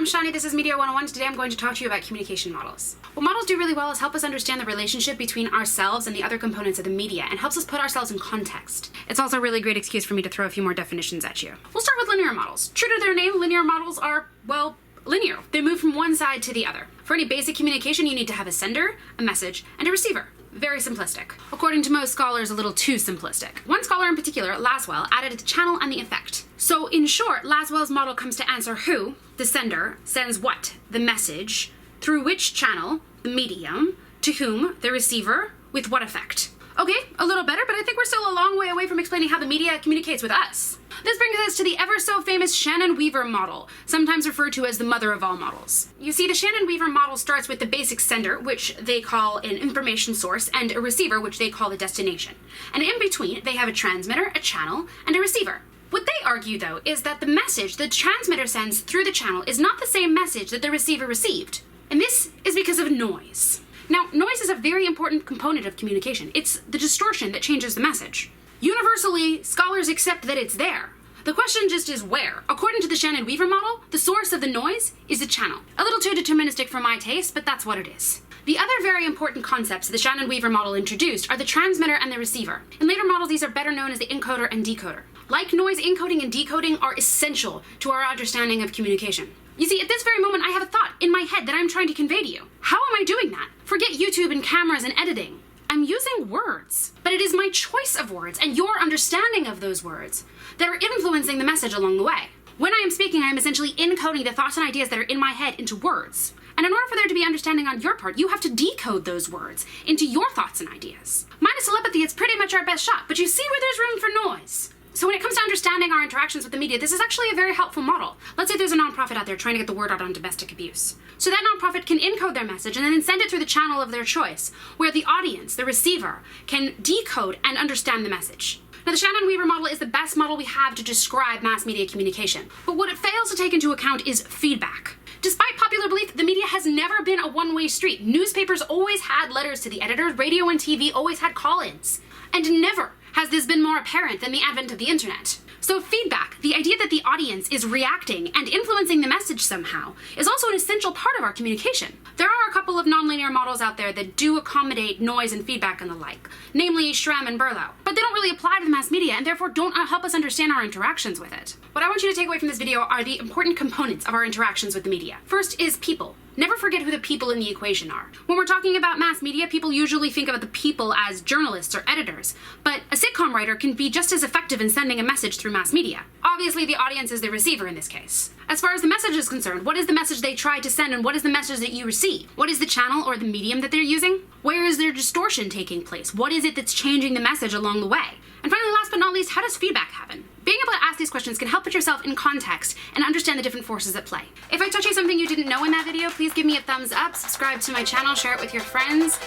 I'm Shani, this is Media 101. Today I'm going to talk to you about communication models. What models do really well is help us understand the relationship between ourselves and the other components of the media and helps us put ourselves in context. It's also a really great excuse for me to throw a few more definitions at you. We'll start with linear models. True to their name, linear models are, well, linear. They move from one side to the other. For any basic communication, you need to have a sender, a message, and a receiver. Very simplistic. According to most scholars, a little too simplistic. One scholar in particular, Laswell, added the channel and the effect. So in short, Laswell's model comes to answer who, the sender, sends what, the message, through which channel, the medium, to whom, the receiver, with what effect. Okay, a little better, but I think we're still a long way away from explaining how the media communicates with us. This brings us to the ever so famous Shannon-Weaver model, sometimes referred to as the mother of all models. You see, the Shannon-Weaver model starts with the basic sender, which they call an information source, and a receiver, which they call the destination. And in between, they have a transmitter, a channel, and a receiver. What they argue, though, is that the message the transmitter sends through the channel is not the same message that the receiver received. And this is because of noise. Now, noise is a very important component of communication. It's the distortion that changes the message. Universally, scholars accept that it's there. The question just is where. According to the Shannon-Weaver model, the source of the noise is the channel. A little too deterministic for my taste, but that's what it is. The other very important concepts the Shannon-Weaver model introduced are the transmitter and the receiver. In later models, these are better known as the encoder and decoder. Like noise, encoding and decoding are essential to our understanding of communication. You see, at this very moment, I have a thought in my head that I'm trying to convey to you. How am I doing that? Forget YouTube and cameras and editing. I'm using words, but it is my choice of words and your understanding of those words that are influencing the message along the way. When I am speaking, I am essentially encoding the thoughts and ideas that are in my head into words. And in order for there to be understanding on your part, you have to decode those words into your thoughts and ideas. Minus telepathy, it's pretty much our best shot, but you see where there's room for noise. So when it comes to understanding our interactions with the media, this is actually a very helpful model. Let's say there's a nonprofit out there trying to get the word out on domestic abuse. So that nonprofit can encode their message and then send it through the channel of their choice, where the audience, the receiver, can decode and understand the message. Now, the Shannon-Weaver model is the best model we have to describe mass media communication. But what it fails to take into account is feedback. Despite popular belief, the media has never been a one-way street. Newspapers always had letters to the editors, radio and TV always had call-ins. And never has this been more apparent than the advent of the internet. So feedback, the idea that the audience is reacting and influencing the message somehow, is also an essential part of our communication. There are a couple of nonlinear models out there that do accommodate noise and feedback and the like, namely Schramm and Berlow, but they don't really apply to the mass media and therefore don't help us understand our interactions with it. What I want you to take away from this video are the important components of our interactions with the media. First is people. Never forget who the people in the equation are. When we're talking about mass media, people usually think about the people as journalists or editors, but a sitcom writer can be just as effective in sending a message through mass media. Obviously, the audience is the receiver in this case. As far as the message is concerned, what is the message they try to send and what is the message that you receive? What is the channel or the medium that they're using? Where is their distortion taking place? What is it that's changing the message along the way? And finally, last but not least, how does feedback happen? Being able to ask these questions can help put yourself in context and understand the different forces at play. If I taught you something you didn't know in that video, please give me a thumbs up, subscribe to my channel, share it with your friends.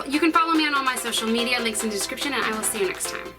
You can follow me on all my social media, links in the description, and I will see you next time.